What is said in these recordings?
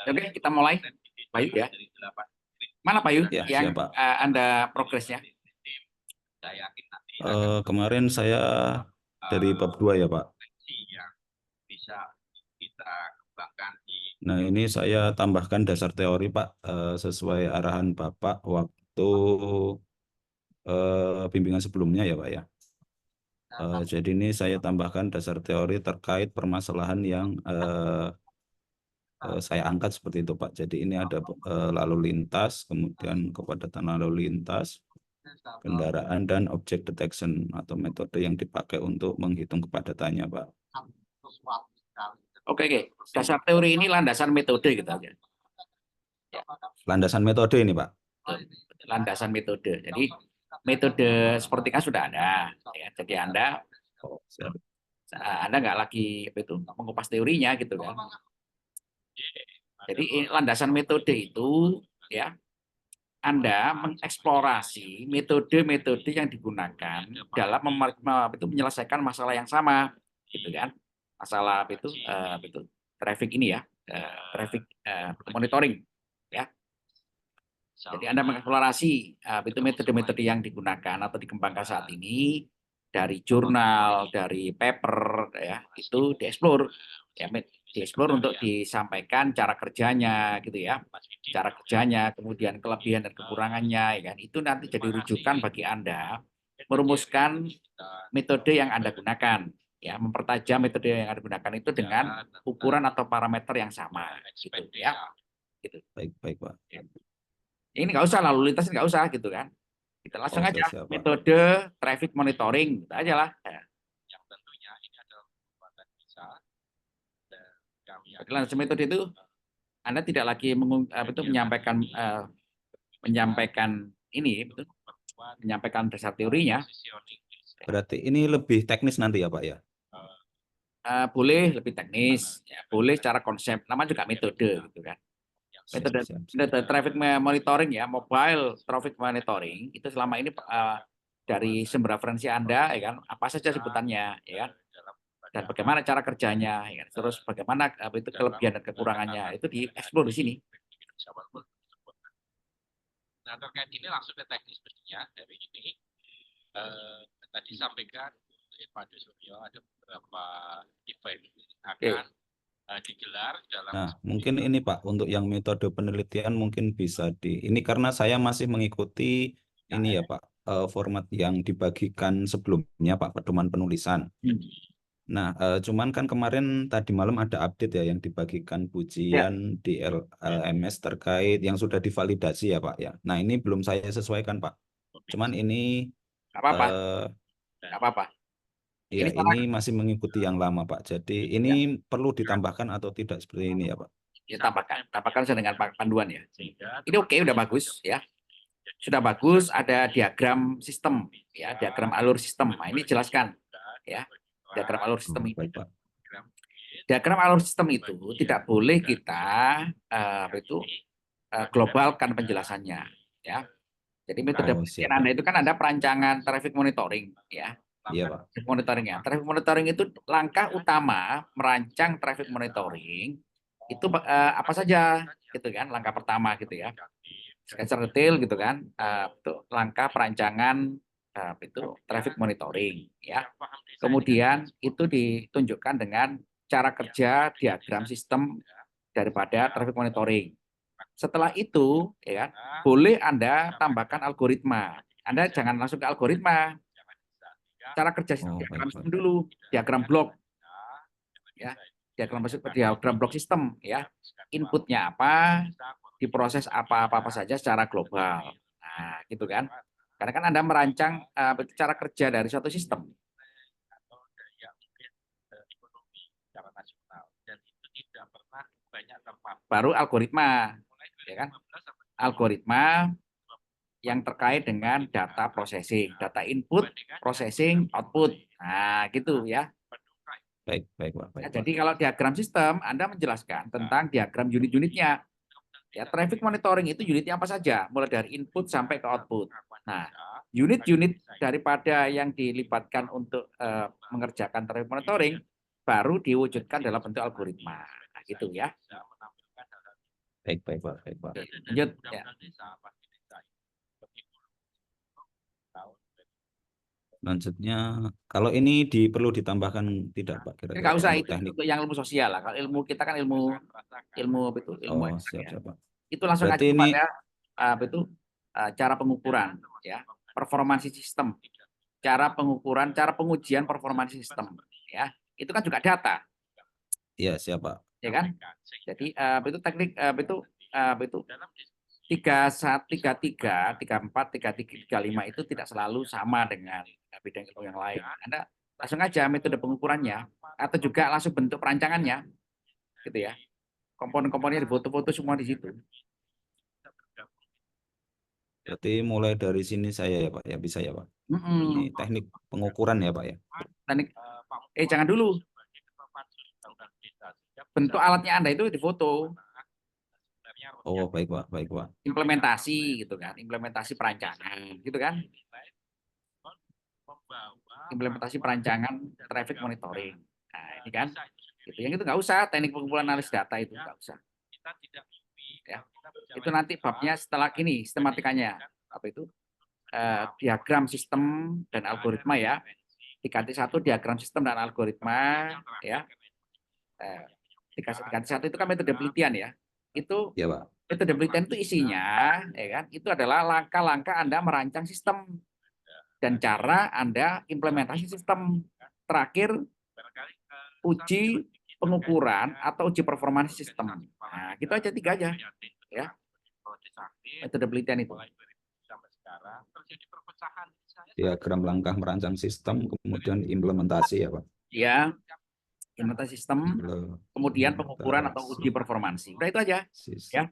Oke, kita mulai. Bayu ya. Mana Bayu Ya, yang siap, Pak. Anda progresnya? Kemarin saya dari bab 2 ya, Pak. Nah, ini saya tambahkan dasar teori, Pak, sesuai arahan Bapak waktu bimbingan sebelumnya ya, Pak ya. Jadi ini saya tambahkan dasar teori terkait permasalahan yang saya angkat seperti itu, Pak. Jadi ini ada lalu lintas, kemudian kepadatan lalu lintas, kendaraan, dan object detection atau metode yang dipakai untuk menghitung kepadatannya, Pak. Oke, oke. Dasar teori ini landasan metode gitu aja. Landasan metode ini, Pak. Landasan metode. Jadi metode seperti kan sudah ada. Ya. Jadi Anda nggak lagi apa itu mengupas teorinya gitu kan. Jadi landasan metode itu ya Anda mengeksplorasi metode-metode yang digunakan dalam menyelesaikan masalah yang sama, gitu kan? Masalah itu traffic ini ya, traffic monitoring, ya. Jadi Anda mengeksplorasi itu metode-metode yang digunakan atau dikembangkan saat ini dari jurnal, dari paper, ya itu dieksplor, ya dieksplor untuk disampaikan cara kerjanya, gitu ya, cara kerjanya, kemudian kelebihan dan kekurangannya, ya kan? Itu nanti jadi rujukan bagi Anda merumuskan metode yang Anda gunakan, ya, mempertajam metode yang Anda gunakan itu dengan ukuran atau parameter yang sama, gitu ya. Gitu. Baik, baik, Pak. Ini nggak usah lalu lintas, nggak usah gitu kan. Kita langsung aja Siap, Pak. metode traffic monitoring, gitu aja lah. Ya. Landasan metode itu Anda tidak lagi menyampaikan ini, betul? Menyampaikan dasar teorinya. Berarti ini lebih teknis nanti ya, Pak ya? Boleh lebih teknis, ya, boleh secara konsep, nama juga metode gitu kan. Metode traffic monitoring ya, mobile traffic monitoring itu selama ini dari sumber referensi Anda ya kan, apa saja sebutannya ya kan, dan bagaimana cara kerjanya ya kan? Terus bagaimana itu kelebihan dan kekurangannya itu dieksplor di sini. Nah, terkait ini langsung ke teknis pastinya. Dari ini tadi sampaikan Pak Suryo ada beberapa event akan digelar dalam. Nah, mungkin ini Pak, untuk yang metode penelitian mungkin bisa ini karena saya masih mengikuti ini ya Pak, format yang dibagikan sebelumnya Pak, pedoman penulisan. Nah, cuman kan kemarin tadi malam ada update ya yang dibagikan pujian di LMS terkait yang sudah divalidasi ya Pak ya. Nah, ini belum saya sesuaikan Pak. Cuman ini apa-apa. Ya, ini masih mengikuti yang lama Pak. Jadi ini perlu ditambahkan atau tidak seperti ini ya Pak? Ya, tambahkan dengan panduan ya. Ini oke, udah bagus ya. Sudah bagus, ada diagram sistem ya, diagram alur sistem. Nah, ini jelaskan ya. Diagram alur sistem ini. Diagram alur sistem itu tidak boleh kita globalkan penjelasannya ya. Jadi metode penelitian Anda itu kan ada perancangan traffic monitoring ya. Iya, Pak. Monitoringnya. Traffic monitoring itu langkah utama merancang traffic monitoring itu apa saja gitu kan, langkah pertama gitu ya. Secara detail gitu kan, itu langkah perancangan itu traffic monitoring ya. Kemudian itu ditunjukkan dengan cara kerja diagram sistem daripada traffic monitoring. Setelah itu ya boleh Anda tambahkan algoritma. Anda jangan langsung ke algoritma. Cara kerja diagram sistem dulu, diagram blok. Ya, diagram blok sistem ya. Inputnya apa, diproses apa-apa saja secara global. Nah, gitu kan. Karena kan Anda merancang cara kerja dari suatu sistem. Baru algoritma, ya kan? Algoritma yang terkait dengan data processing, data input, processing, output. Nah, gitu ya. Baik, baik, Pak. Baik, Nah, jadi kalau diagram sistem, Anda menjelaskan tentang diagram unit-unitnya. Ya, traffic monitoring itu unitnya apa saja, mulai dari input sampai ke output. Nah, unit-unit daripada yang dilibatkan untuk mengerjakan traffic monitoring baru diwujudkan dalam bentuk algoritma. Nah, gitu ya. Baik, baik, Pak. Baik, Pak. Oke, Dan lanjut ya. undang-undang desa pasti desa itu bagi tahun Selanjutnya, kalau ini perlu ditambahkan tidak, Pak, Ini kira-kira nggak usah untuk itu teknik? untuk yang ilmu sosial lah. Kalau ilmu kita kan ilmu apa itu ilmu Oh, eksak siap, ya. siap, Pak. Itu langsung aja Berarti ini, kepada apa itu cara pengukuran ya, performansi sistem, cara pengukuran, cara pengujian performansi sistem ya. Itu kan juga data, ya siap, Pak. ya kan? Jadi itu teknik itu 3133, 34, 33, 35 itu tidak selalu sama dengan bidang ilmu yang lain. Anda langsung aja metode pengukurannya atau juga langsung bentuk perancangannya, gitu ya. Komponen-komponennya di foto-foto semua di situ. Berarti mulai dari sini saya ya, Pak, ya bisa ya, Pak. Ini teknik pengukuran ya, Pak, ya. Teknik, jangan dulu. Bentuk alatnya Anda itu di foto. Oh, baik, Pak, baik, Pak. Implementasi gitu kan, implementasi perancangan, gitu kan. Implementasi perancangan traffic monitoring. Nah, ini kan. Gitu. Yang itu nggak usah, teknik pengumpulan analisis data itu nggak usah. Ya. Itu nanti babnya setelah ini, sistematikanya. Apa itu? Diagram sistem dan algoritma ya. 3T1 diagram sistem dan algoritma ya. 3T1 itu kan metode penelitian ya. Itu Ya, Pak. metode penelitian itu isinya ya kan, itu adalah langkah-langkah Anda merancang sistem dan cara Anda implementasi sistem. Terakhir uji pengukuran atau uji performansi sistem. Nah, gitu aja 3 aja ya. Metode penelitian itu. Diagram langkah merancang sistem, kemudian implementasi ya, Pak. Ya, implementasi sistem, kemudian pengukuran atau uji performansi. Udah itu aja. Sistem. Ya.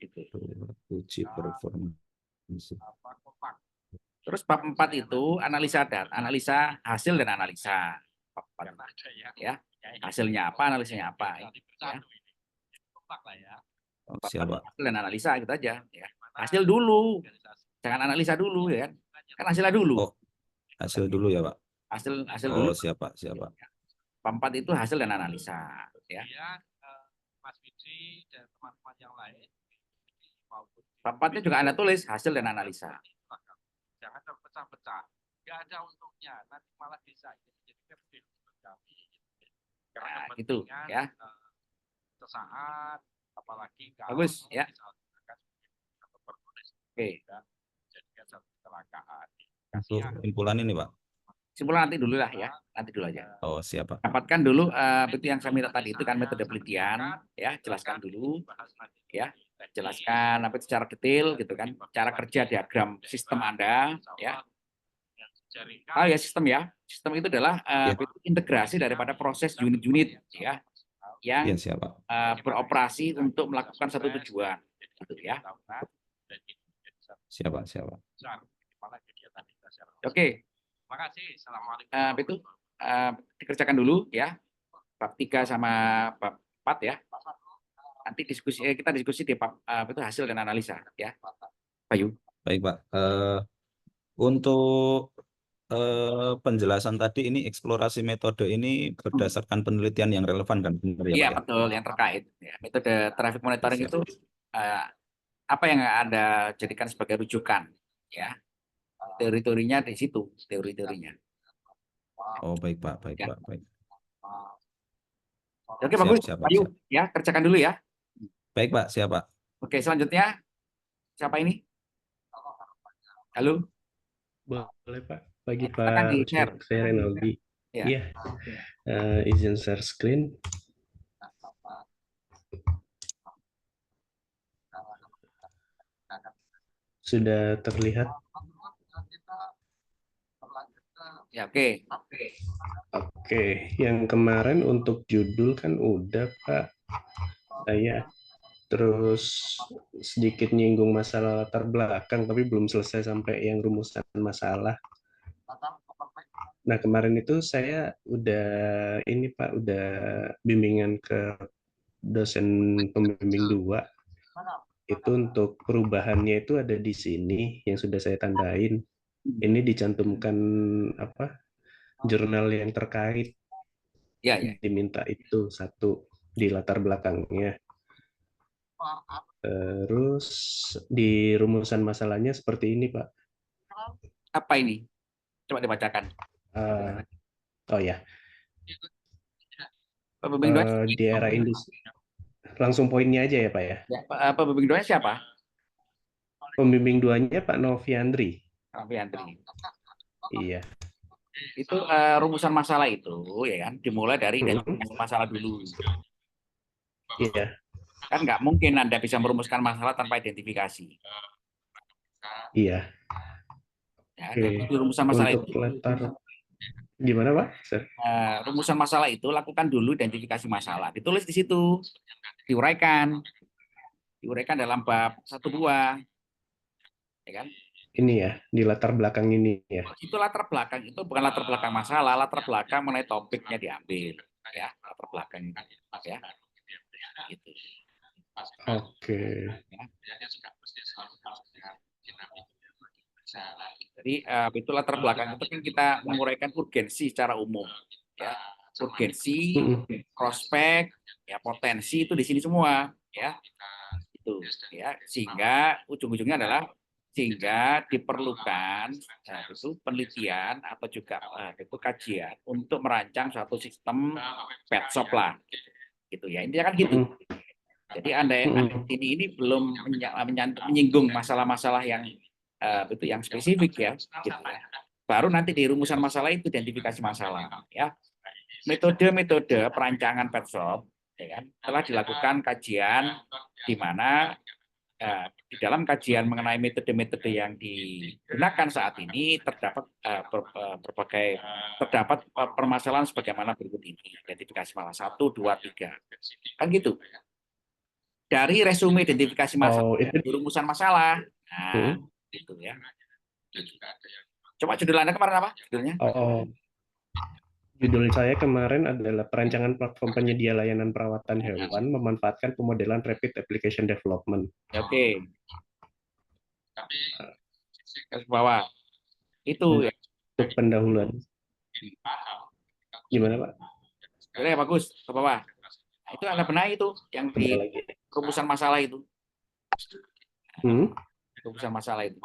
Itu. Uji performansi. Terus bab 4 itu analisa data, analisa hasil dan analisa. Ya, hasilnya apa, analisanya apa. Ya. Oh, siapa? Hasil dan analisa gitu aja. Ya. Hasil dulu, jangan analisa dulu ya. Kan hasilnya dulu. Oh, hasil dulu ya, Pak. Hasil Oh, dulu. siapa? Siapa? Bab 4 itu hasil dan analisa. Ya. Mas Widi dan teman-teman yang lain. Bab 4-nya juga Anda tulis hasil dan analisa. Jangan terpecah-pecah. Nggak ada untungnya. Nanti malah bisa jadi kami. Nah, gitu ya. Sesaat, apalagi bagus ya. Oke. Jadikan satu kecelakaan. Untuk kesimpulan ini, Pak. Simpulan nanti dulu lah ya, nanti dulu aja. Oh, siapa? Dapatkan dulu itu yang saya minta tadi itu kan metode penelitian, ya jelaskan dulu, ya jelaskan apa secara detail gitu kan, cara kerja diagram sistem Anda, ya. Oh ya sistem ya, sistem itu adalah integrasi daripada proses unit-unit ya, yang siapa? Beroperasi untuk melakukan satu tujuan, gitu ya. Siapa? Oke. Terima kasih. Assalamualaikum. Itu dikerjakan dulu ya bab 3 sama bab 4 ya. Nanti kita diskusi di bab itu hasil dan analisa ya. Bayu. Baik, Pak. Untuk penjelasan tadi ini eksplorasi metode ini berdasarkan penelitian yang relevan kan, benar ya, Iya, Pak? betul, yang terkait ya. Metode traffic monitoring itu apa yang Anda jadikan sebagai rujukan ya. Teori-teorinya di situ, teori-teorinya. Oh, baik, Pak. Baik, ya. Pak. Baik. Oke, bagus. Bayu, ya, kerjakan dulu ya. Baik, Pak. Siap, Pak. Oke, selanjutnya siapa ini? Halo. Boleh, Pak. Pagi, Pak. Saya Renaldi. Iya. Izin share screen. Sudah terlihat? Ya, oke. Oke, yang kemarin untuk judul kan udah, Pak. Saya terus sedikit nyinggung masalah latar belakang, tapi belum selesai sampai yang rumusan masalah. Nah, kemarin itu saya udah ini, Pak, udah bimbingan ke dosen pembimbing 2. Itu untuk perubahannya itu ada di sini yang sudah saya tandain. Ini dicantumkan apa? Jurnal yang terkait. Ya. Diminta itu satu di latar belakangnya. Terus di rumusan masalahnya seperti ini, Pak. Apa ini? Coba dibacakan. Oh ya, Pembimbing doanya, di era industri. Langsung poinnya aja ya, Pak ya. ya, pembimbing doanya siapa? Pembimbing duanya Pak Noviandri. Alfiandri. Iya. Itu rumusan masalah itu, ya kan, dimulai dari identifikasi masalah dulu. Iya. Kan nggak mungkin Anda bisa merumuskan masalah tanpa identifikasi. Iya. Ya, Oke. jadi rumusan masalah Untuk itu, letter gimana, Pak? rumusan masalah itu lakukan dulu identifikasi masalah. Ditulis di situ, diuraikan dalam bab 1-2, ya kan? Ini ya, di latar belakang ini ya. Itu latar belakang, itu bukan latar belakang masalah, latar belakang mengenai topiknya diambil, ya, latar belakang, ya, gitu. Oke. Jadi itu latar belakang itu kan kita menguraikan urgensi secara umum, ya, urgensi, prospek, ya, potensi itu di sini semua, ya, itu, ya, sehingga ujung-ujungnya adalah sehingga diperlukan itu penelitian atau juga itu kajian untuk merancang suatu sistem pet shop lah, gitu ya, intinya kan gitu. Jadi ini belum menyinggung masalah-masalah yang itu yang spesifik ya, gitu ya. Baru nanti di rumusan masalah itu identifikasi masalah, ya. Metode-metode perancangan pet shop, ya kan, telah dilakukan kajian di mana di dalam kajian mengenai metode-metode yang digunakan saat ini terdapat permasalahan sebagaimana berikut ini. Identifikasi masalah 1, 2, 3. Kan gitu. Dari resume identifikasi masalah, itu rumusan masalah. Nah, gitu ya. Coba judul Anda kemarin apa? Judulnya? Judul saya kemarin adalah perancangan platform penyedia layanan perawatan hewan memanfaatkan pemodelan Rapid Application Development. Oke. Ke bawah. Itu ya. Untuk pendahuluan. Gimana, Pak? Oke, bagus. Ke bawah. Nah, itu Anda benahi itu yang di rumusan masalah itu. Rumusan masalah itu.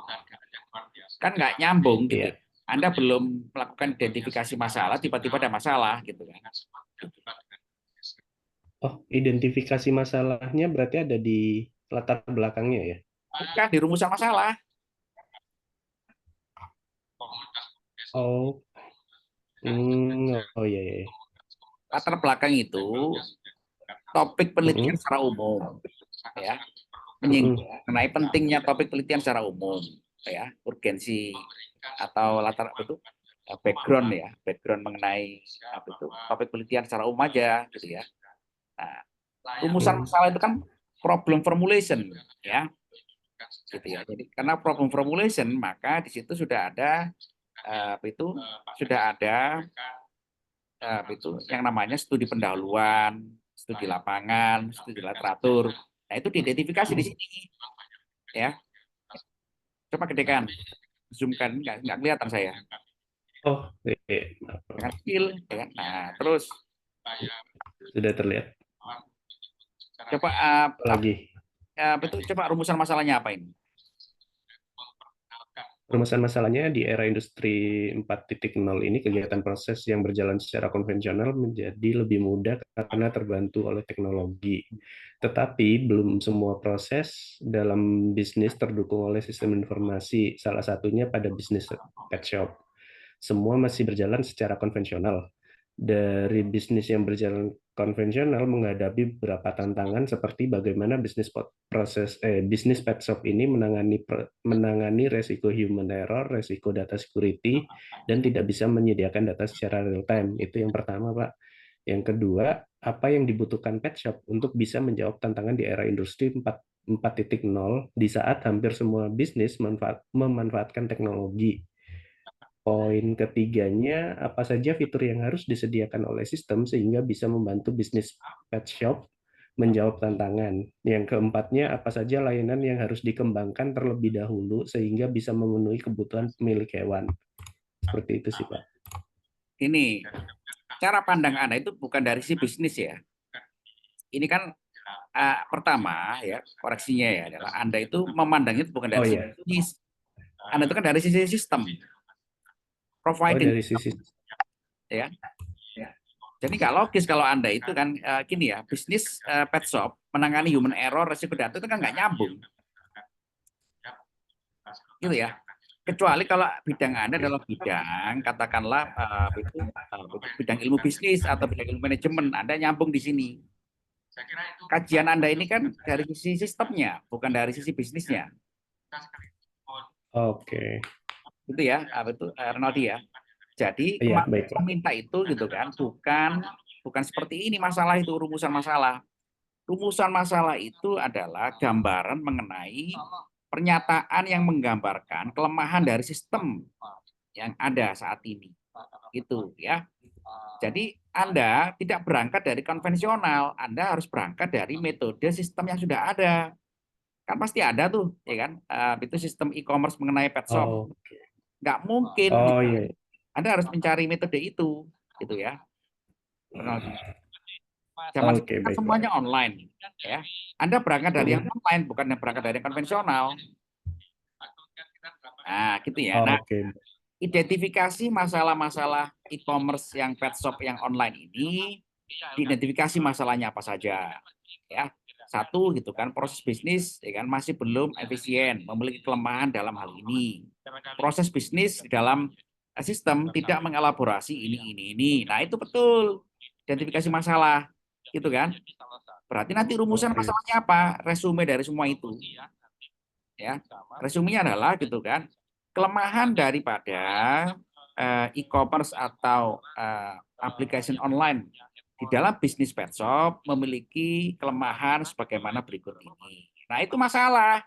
Kan nggak nyambung gitu. Anda belum melakukan identifikasi masalah, tiba-tiba ada masalah gitu kan. Oh, identifikasi masalahnya berarti ada di latar belakangnya ya? Bukan di rumusan masalah. Oh, iya. Latar belakang itu topik penelitian secara umum, ya, mengenai pentingnya topik penelitian secara umum, ya, urgensi atau latar itu background ya, background mengenai itu topik penelitian secara umum aja, gitu ya. Nah, rumusan masalah itu kan problem formulation, ya, gitu ya. Jadi karena problem formulation maka di situ sudah ada itu yang namanya studi pendahuluan, studi lapangan, studi literatur. Nah, itu diidentifikasi di sini, ya. Coba gedekan, zoomkan, nggak kelihatan saya. Oh, Dengan skill, ya. Nah, terus sudah terlihat. Coba lagi. Coba rumusan masalahnya apa ini? Rumusan masalahnya di era industri 4.0 ini kegiatan proses yang berjalan secara konvensional menjadi lebih mudah karena terbantu oleh teknologi. Tetapi belum semua proses dalam bisnis terdukung oleh sistem informasi, salah satunya pada bisnis pet shop. Semua masih berjalan secara konvensional. Dari bisnis yang berjalan konvensional menghadapi beberapa tantangan seperti bagaimana bisnis pet shop ini menangani resiko human error, resiko data security, dan tidak bisa menyediakan data secara real time. Itu yang pertama, Pak. Yang kedua, apa yang dibutuhkan pet shop untuk bisa menjawab tantangan di era industri 4.0 di saat hampir semua bisnis memanfaatkan teknologi. Poin ketiganya, apa saja fitur yang harus disediakan oleh sistem sehingga bisa membantu bisnis pet shop menjawab tantangan. Yang keempatnya, apa saja layanan yang harus dikembangkan terlebih dahulu sehingga bisa memenuhi kebutuhan pemilik hewan. Seperti itu sih, Pak. Ini, cara pandang Anda itu bukan dari si bisnis ya. Ini kan pertama ya koreksinya ya adalah Anda itu memandangnya itu bukan dari Oh sisi ya. bisnis. Anda itu kan dari sisi sistem Oh providing dari sisi. ya. Jadi nggak logis kalau Anda itu kan gini ya, bisnis pet shop menangani human error resiko data itu kan nggak nyambung. Gitu ya. Kecuali kalau bidang Anda adalah bidang katakanlah bidang ilmu bisnis atau bidang ilmu manajemen, Anda nyambung di sini. Kajian Anda ini kan dari sisi sistemnya, bukan dari sisi bisnisnya. Oke. Gitu ya, Renaldi ya. Jadi Iya, baik, Pak. meminta itu gitu kan, bukan seperti ini masalah itu rumusan masalah. Rumusan masalah itu adalah gambaran mengenai pernyataan yang menggambarkan kelemahan dari sistem yang ada saat ini. Gitu ya. Jadi Anda tidak berangkat dari konvensional, Anda harus berangkat dari metode sistem yang sudah ada. Kan pasti ada tuh, ya kan? Itu sistem e-commerce mengenai pet shop. Oh, Nggak mungkin oh gitu. iya. Anda harus mencari metode itu, gitu ya. Zaman Oke, sekarang baik, semuanya Pak. online, ya. Anda berangkat dari yang online, bukan yang berangkat dari yang konvensional. Nah, gitu ya. Nah, Oke. identifikasi masalah-masalah e-commerce yang pet shop yang online ini, diidentifikasi masalahnya apa saja, ya. Satu gitu kan, proses bisnis ya kan masih belum efisien, memiliki kelemahan dalam hal ini. Proses bisnis di dalam sistem tidak mengelaborasi ini. Nah, itu betul. Identifikasi masalah, gitu kan? Berarti nanti rumusan Oke. masalahnya apa? Resume dari semua itu. Ya, resumenya adalah gitu kan. Kelemahan daripada e-commerce atau application online di dalam bisnis pet shop memiliki kelemahan sebagaimana berikut ini. Nah, itu masalah.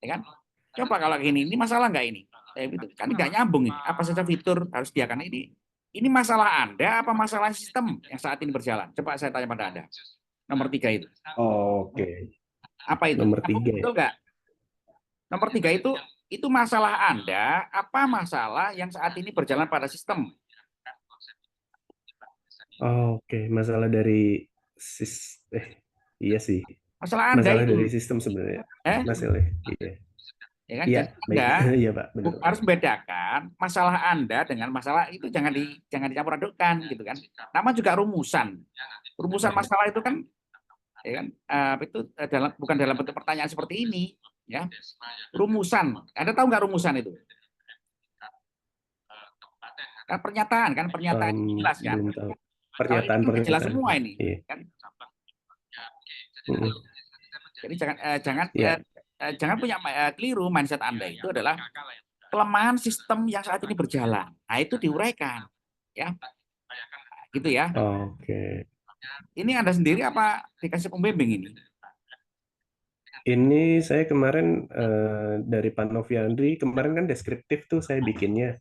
Ya kan? Coba kalau gini, ini masalah nggak ini? Gitu. Kan nggak nyambung ini. Apa saja fitur harus diakan ini? Ini masalah Anda apa masalah sistem yang saat ini berjalan? Coba saya tanya pada Anda. Nomor 3 itu. Oke. Apa itu? Nomor 3 ya. Betul nggak? Nomor 3 itu masalah Anda apa masalah yang saat ini berjalan pada sistem? Oke, masalah dari iya sih. Masalah Anda Masalah itu. dari sistem sebenarnya. Masalah. Iya. Ya kan? Iya, Jadi baik. Anda Iya, Pak, benar. harus membedakan masalah Anda dengan masalah itu jangan dicampur adukkan gitu kan. Nama juga rumusan. Rumusan masalah itu kan ya kan itu bukan dalam bentuk pertanyaan seperti ini ya. Rumusan. Anda tahu nggak rumusan itu? Kan pernyataan jelas kan. Belum tahu. Pernyataan jelas semua ini iya. kan. Jadi jangan Iya. jangan punya keliru mindset Anda itu adalah kelemahan sistem yang saat ini berjalan. Nah, itu diuraikan. Ya. Gitu ya. Oke. Ini Anda sendiri apa dikasih pembimbing ini? Ini saya kemarin dari Pak Noviandri, kemarin kan deskriptif tuh saya bikinnya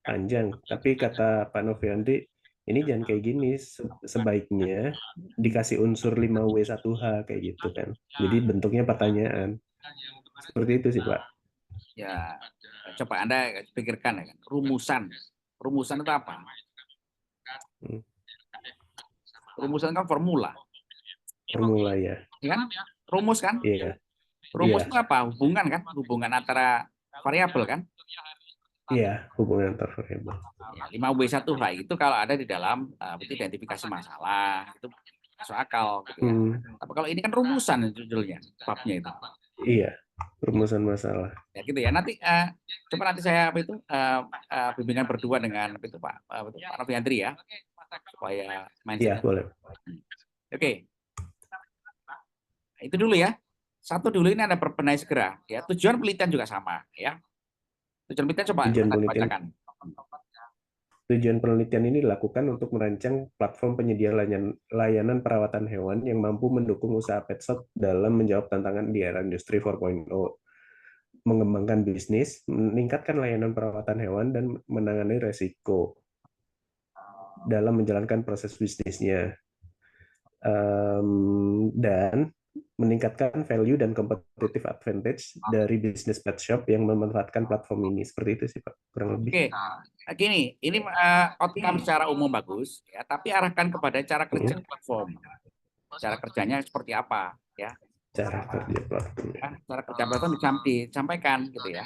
panjang. Tapi kata Pak Noviandri, ini jangan kayak gini, sebaiknya dikasih unsur 5W1H kayak gitu kan. Jadi bentuknya pertanyaan. Seperti itu sih, Pak. Ya, coba Anda pikirkan ya kan. Rumusan. Rumusan itu apa? Rumusan kan formula. Formula ya. Ya kan? Rumus kan? Iya. Rumus Iya. itu apa? Hubungan kan? Hubungan antara variabel kan? Iya, hubungan antar variabel. Ya, 5W1H itu kalau ada di dalam identifikasi masalah itu masuk akal gitu ya. Tapi kalau ini kan rumusan judulnya, babnya itu. Iya, rumusan masalah. Ya gitu ya. Nanti coba nanti saya bimbingan berdua dengan Pak Noviandri ya. Supaya mindset. Iya, boleh. Oke. Nah, itu dulu ya. Satu dulu ini ada benahi segera ya. Tujuan penelitian juga sama ya. Tujuan penelitian coba bacakan. Tujuan penelitian ini dilakukan untuk merancang platform penyedia layanan perawatan hewan yang mampu mendukung usaha pet shop dalam menjawab tantangan di era industri 4.0, mengembangkan bisnis, meningkatkan layanan perawatan hewan, dan menangani resiko dalam menjalankan proses bisnisnya, dan meningkatkan value dan competitive advantage dari bisnis pet shop yang memanfaatkan platform ini. Seperti itu sih, Pak, kurang lebih. Oke, gini, ini outcome secara umum bagus, ya, tapi arahkan kepada cara kerja platform. cara kerjanya seperti apa ya. Cara kerja platform. Cara kerja platform disampaikan gitu ya.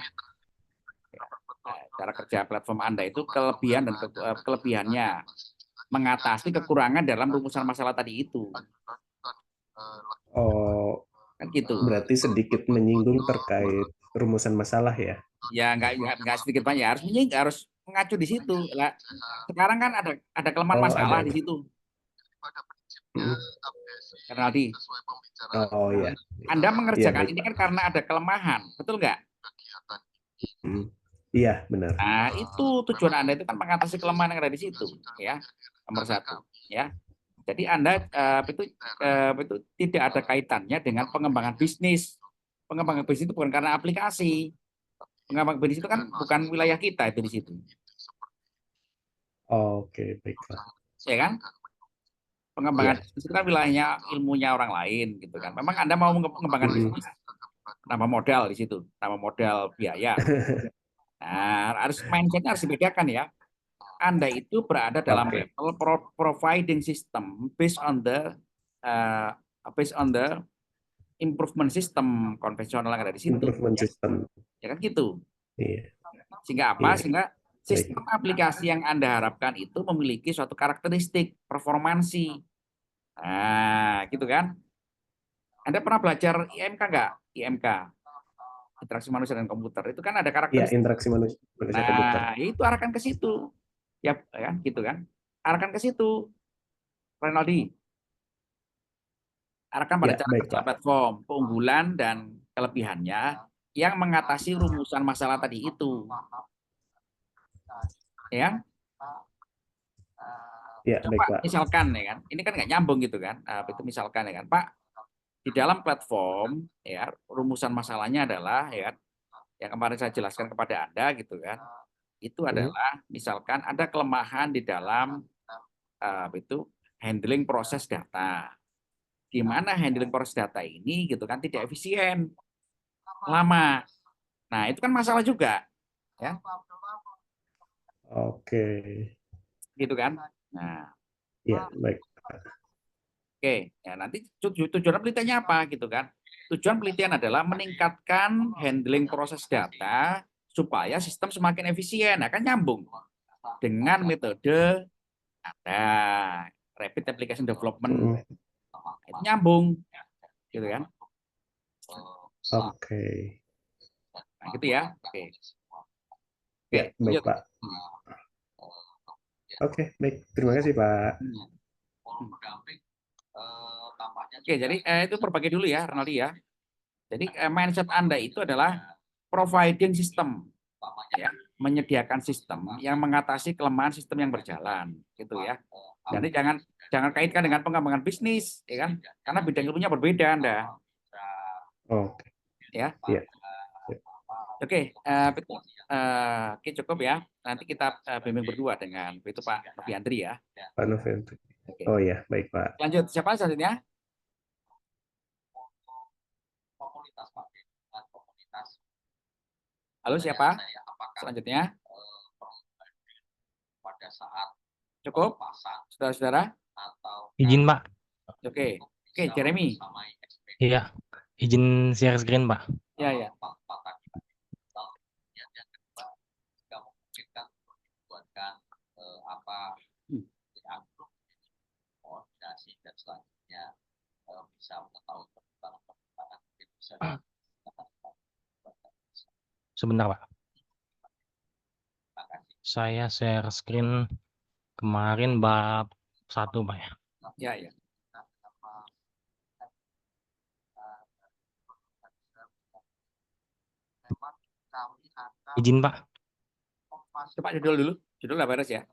Cara kerja platform Anda itu kelebihan dan kelebihannya, mengatasi kekurangan dalam rumusan masalah tadi itu. Oh, Kan gitu. berarti sedikit menyinggung terkait rumusan masalah ya? Ya nggak sedikit banyak, harus mengacu di situ. Lah, sekarang kan ada kelemahan Oh, masalah ada. di situ. Hmm. Renaldi, Oh ya. Anda Iya, mengerjakan baik, ini Pak. kan karena ada kelemahan, betul nggak? Hmm. Iya, benar. Nah, itu tujuan Anda itu kan mengatasi kelemahan yang ada di situ, ya. Nomor satu, ya. Jadi Anda itu tidak ada kaitannya dengan pengembangan bisnis. Pengembangan bisnis itu bukan karena aplikasi. Pengembangan bisnis itu kan bukan wilayah kita itu di situ, Oke, baiklah. ya kan? Pengembangan Iya. bisnis itu kan wilayahnya ilmunya orang lain, gitu kan. Memang Anda mau mengembangkan Hmm. bisnis, tambah modal di situ, tambah modal biaya. Nah, mindsetnya harus dibedakan ya. Anda itu berada dalam Oke. level providing system based on the improvement system konvensional yang ada di situ. Improvement system. Ya kan gitu. Iya. Sehingga apa? Iya. Sehingga Baik. sistem aplikasi yang Anda harapkan itu memiliki suatu karakteristik performansi. Nah, gitu kan? Anda pernah belajar IMK nggak? IMK, interaksi manusia dan komputer. Itu kan ada Iya, karakteristik. interaksi manusia komputer. Nah, itu arahkan ke situ. Ya, kan gitu kan? Arahkan ke situ, Renaldi. Arahkan pada Ya, cara baik, kerja Pak. platform, keunggulan dan kelebihannya yang mengatasi rumusan masalah tadi itu. Ya, Ya, baik, Pak, Pak. misalkan ya kan, ini kan nggak nyambung gitu kan. Itu misalkan ya kan, Pak, di dalam platform ya rumusan masalahnya adalah ya yang kemarin saya jelaskan kepada Anda gitu kan. Itu adalah misalkan ada kelemahan di dalam itu handling proses data. Di mana handling proses data ini gitu kan tidak efisien, lama. Nah, itu kan masalah juga, ya. Oke. Gitu kan. Nah, Ya, baik. oke. Ya, nanti tujuan penelitiannya apa gitu kan? Tujuan penelitian adalah meningkatkan handling proses data supaya sistem semakin efisien. Nah, kan nyambung dengan metode ada rapid application development. Itu nyambung, gitu kan? Oke. Nah, gitu ya. Oke. Ya, baik, Pak. Oke, baik. Terima kasih, Pak. Oke, jadi itu berbagi dulu ya, Renaldi ya. Jadi mindset Anda itu adalah providing system, ya, menyediakan sistem yang mengatasi kelemahan sistem yang berjalan, gitu ya. Jadi jangan kaitkan dengan pengembangan bisnis, ya kan? Karena bidang ilmunya berbeda Anda. Oke. Ya. Ya. Oke, oke cukup ya. Nanti kita bimbing berdua dengan itu Pak Novi Andri ya. Pak Novendri. Oke. Oh ya, baik, Pak. Lanjut, siapa selanjutnya? Halo, siapa? Selanjutnya. Cukup, saudara-saudara? Izin, Pak. Oke, Jeremy. Iya, izin share screen, Pak. Ya, ya. Sebentar, Pak. Saya share screen kemarin bab 1, Pak ya. Ya, ya. Izin, Pak. Coba judul dulu. Judul nggak beres ya?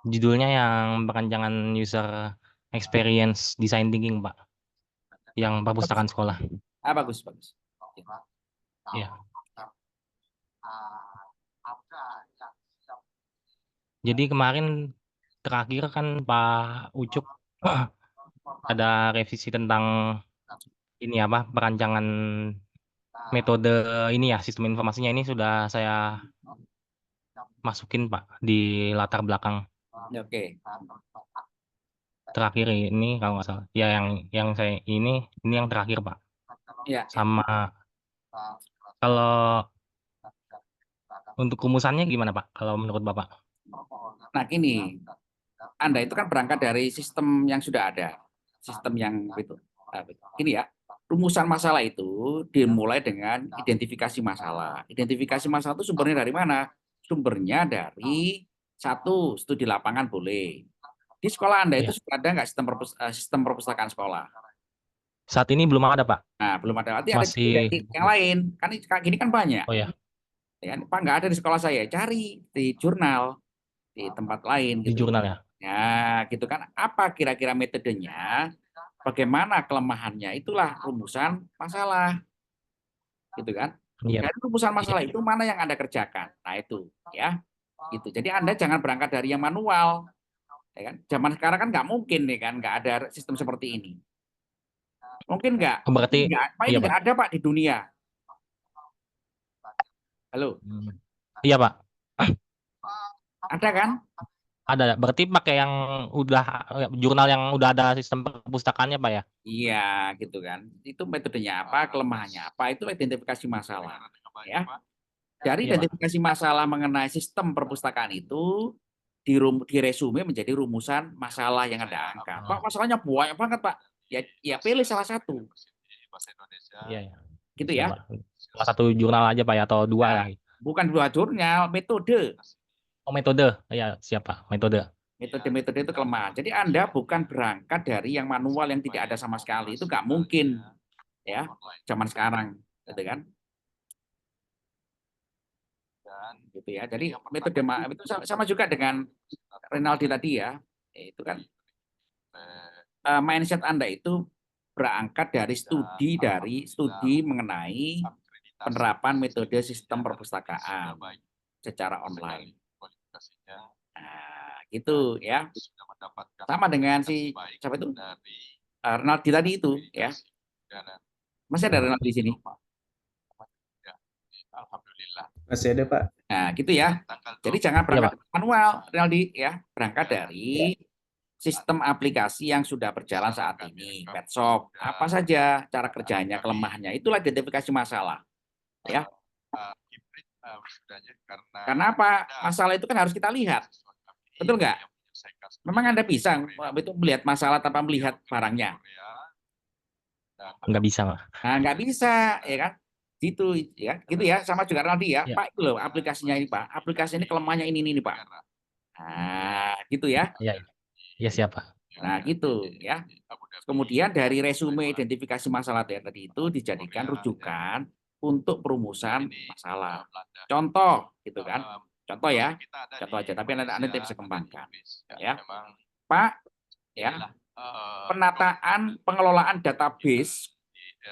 Judulnya yang perancangan user experience design thinking, Pak. Yang perpustakaan sekolah. Bagus, bagus. Iya. Jadi kemarin terakhir kan Pak Ucup ada revisi tentang ini apa perancangan metode ini ya sistem informasinya ini sudah saya masukin Pak di latar belakang. Oke. terakhir ini kalau nggak salah. Ya yang saya ini yang terakhir Pak. Ya, Sama kalau untuk rumusannya gimana Pak? Kalau menurut Bapak? nah gini, Anda itu kan berangkat dari sistem yang sudah ada, sistem yang itu. Nah, ini ya, rumusan masalah itu dimulai dengan identifikasi masalah. Identifikasi masalah itu sumbernya dari mana? Sumbernya dari satu, studi lapangan boleh. Di sekolah Anda itu Iya. sudah ada nggak sistem perpustakaan sekolah? Saat ini belum ada Pak. Nah, belum ada. Nanti ada Masih. yang lain. Kan gini kan banyak. Oh ya, Ya, Pak nggak ada di sekolah saya. Cari di jurnal, di tempat lain di gitu. jurnal ya. Ya, gitu kan. Apa kira-kira metodenya? Bagaimana kelemahannya? Itulah rumusan masalah. Gitu kan. Iya. Dari rumusan masalah itu mana yang Anda kerjakan? Nah, itu ya. Gitu. Jadi Anda jangan berangkat dari yang manual. Ya kan? Zaman sekarang kan nggak mungkin nih kan, nggak ada sistem seperti ini. Mungkin nggak? Berarti Nggak. Pak, ini iya Pak. nggak ada Pak di dunia. Halo, Iya Pak. ada kan? Ada. Berarti pakai yang udah jurnal yang udah ada sistem perpustakaannya Pak ya? Iya, gitu kan. Itu metodenya apa, kelemahannya apa, itu identifikasi masalah. Ya. Dari Iya Pak. identifikasi masalah mengenai sistem perpustakaan itu diresume menjadi rumusan masalah yang ada angka. Pak, masalahnya banyak banget, Pak. Ya pilih salah satu. Iya ya. Gitu Siap, ya. Pak. Salah satu jurnal aja Pak ya atau dua Nah, lagi. bukan dua jurnal, metode. Oh metode. Ya siap Pak. Metode. Metode-metode itu kelemahan. Jadi Anda bukan berangkat dari yang manual yang tidak ada sama sekali. Itu nggak mungkin. Ya, zaman sekarang. Gitu kan. Gitu ya. Jadi metode itu sama juga dengan Renaldi tadi ya. Itu kan mindset Anda itu berangkat dari studi mengenai penerapan metode sistem perpustakaan secara online. Nah, gitu ya. Sama dengan si siapa itu? Renaldi tadi itu ya. Masih ada Renaldi di sini. Masih ada Pak. Nah, gitu ya. Jadi jangan berangkat manual, Renaldi ya. Berangkat dari sistem aplikasi yang sudah berjalan saat ini, Petshop, apa saja cara kerjanya, kelemahannya, itulah identifikasi masalah. Ya. Karena apa? Masalah itu kan harus kita lihat. Betul nggak? Memang Anda bisa itu melihat masalah tanpa melihat barangnya? Nggak bisa Pak. Nah, nggak bisa, ya kan? Gitu ya, sama juga Renaldi ya. Pak, itu loh aplikasinya ini Pak. Aplikasi ini kelemahannya ini Pak. Nah, gitu ya. Iya. Iya siap Pak. Nah, gitu ya. Kemudian dari resume identifikasi masalah tadi itu dijadikan rujukan untuk perumusan masalah. Contoh, gitu kan? Contoh ya, contoh aja. Tapi Anda tidak bisa kembangkan, ya. Pak, ya, penataan pengelolaan database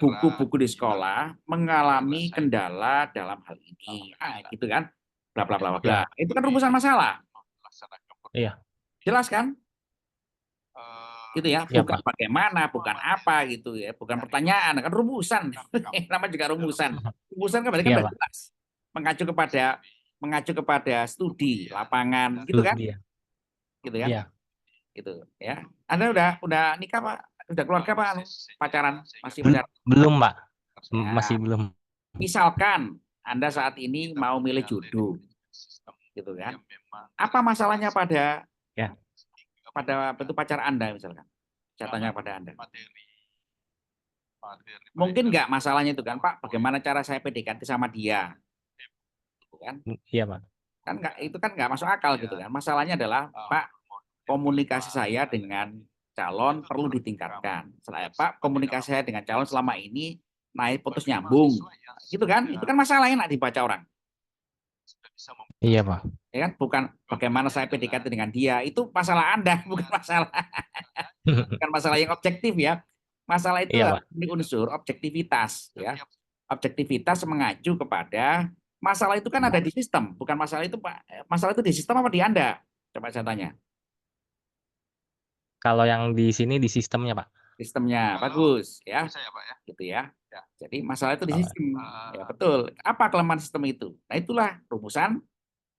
buku-buku di sekolah mengalami kendala dalam hal ini. Gitu kan? Bla bla bla bla. Itu kan rumusan masalah. Iya. Jelas kan? Gitu ya, bukan bagaimana, bukan apa gitu ya, bukan pertanyaan, kan rumusan. Nama juga rumusan. Rumusan kan berarti kan sudah jelas. Mengacu kepada studi lapangan, gitu kan? Gitu ya. Iya. Gitu ya. Anda udah nikah Pak? Udah keluarga Pak? Pacaran? Masih pacaran? Belum Pak. Ya. Masih belum. Misalkan Anda saat ini mau milih jodoh, gitu kan? Apa masalahnya pada itu pacar Anda misalkan? Saya tanya pada Anda. Mungkin nggak masalahnya itu kan, Pak? Bagaimana cara saya PDKT sama dia? Gitu kan? Iya Pak. Kan itu kan nggak masuk akal gitu kan? Masalahnya adalah Pak, komunikasi saya dengan calon perlu ditingkatkan. Pak, komunikasi saya dengan calon selama ini naik putus nyambung, gitu kan? Itu kan masalah yang nak dibaca orang. Iya Pak. Ya kan? Bukan bagaimana saya PDKT dengan dia, itu masalah Anda, bukan masalah yang objektif ya. Masalah itu ini unsur objektivitas ya. Objektivitas mengacu kepada masalah itu kan ada di sistem, bukan masalah itu Pak. Masalah itu di sistem apa di Anda? Coba saya tanya. Kalau yang di sini di sistemnya Pak. Sistemnya bagus ya. Gitu ya. Jadi masalah itu di sistem. Ya betul. Apa kelemahan sistem itu? Nah, itulah rumusan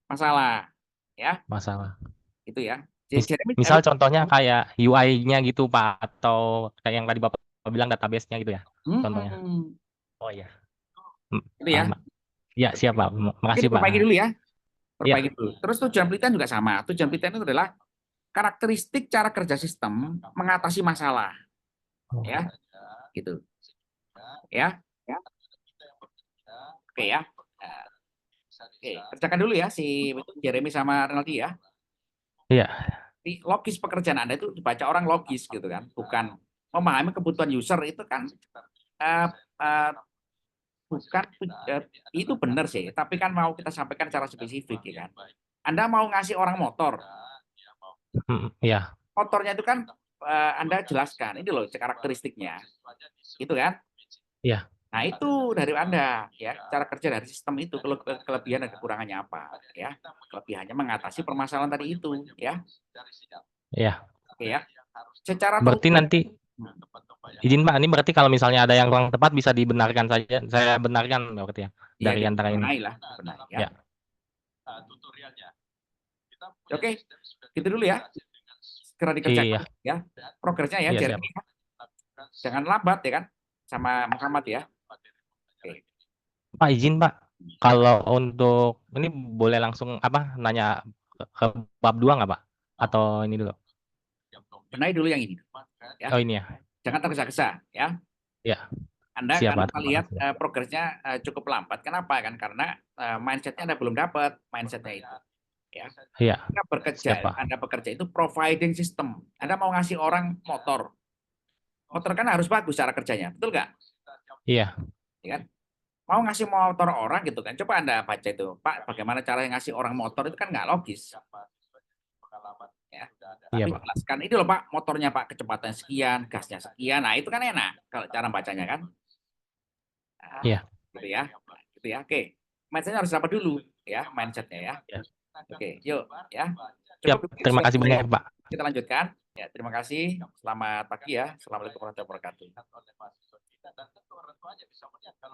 masalah ya. Masalah. Itu ya. Jeremy, Misal contohnya kayak UI-nya gitu Pak, atau kayak yang tadi Bapak bilang database-nya gitu ya, contohnya. Oh iya. itu ya. Ya siap Pak, makasih Ini Pak. perbaiki dulu ya. Iya. Perbaiki dulu. Terus tujuan penelitian juga sama. Tujuan penelitian itu adalah karakteristik cara kerja sistem mengatasi masalah. Ya, gitu. Ya. Oke ya. Oke, kerjakan dulu ya si Jeremy sama Renaldi ya. Iya. Jadi logis pekerjaan Anda itu dibaca orang logis gitu kan, bukan memahami kebutuhan user itu kan eh, eh, bukan itu benar sih, tapi kan mau kita sampaikan secara spesifik ya kan. Anda mau ngasih orang motor, Iya. motornya itu kan Anda jelaskan, ini loh karakteristiknya, itu kan? Iya. Nah itu dari Anda ya, cara kerja dari sistem itu kelebihan dan kekurangannya apa ya? Kelebihannya mengatasi permasalahan tadi itu ya. Iya. Oke ya. Secara Berarti terukur. nanti izin Pak, ini berarti kalau misalnya ada yang kurang tepat bisa dibenarkan saja. Saya benarkan berarti ya dari antara ini. Benar ya. Ya. Oke, gitu dulu ya. Segera dikerjakan ya. Progresnya ya, Iya, Jeremy. Jangan lambat ya kan, sama Muhammad ya. Oke. Pak izin Pak, kalau untuk ini boleh langsung nanya ke bab 2 nggak Pak? Atau ini dulu? Benahi dulu yang ini. Ya. Oh ini ya. Jangan tergesa-gesa ya. Ya. Anda Siap, kan Pak. melihat progresnya cukup lambat. Kenapa kan? Karena mindsetnya Anda belum dapat mindsetnya itu. Ya. Iya. Anda bekerja itu providing system. Anda mau ngasih orang motor. Motor kan harus bagus cara kerjanya, betul nggak? Iya. Ya kan? Mau ngasih motor orang gitu kan? Coba Anda baca itu, Pak. Bagaimana cara ngasih orang motor itu kan nggak logis. Ya. Tapi jelaskan ini loh Pak, motornya Pak kecepatan sekian, gasnya sekian. Nah itu kan enak kalau cara bacanya kan. Nah, iya. Gitu ya. Gitu ya. Oke. Mindsetnya harus dapat dulu ya, mindsetnya ya. Oke, yuk ya. Cukup, terima kasih banyak Pak. Kita lanjutkan. Ya, terima kasih. Selamat pagi ya. Assalamualaikum warahmatullahi wabarakatuh.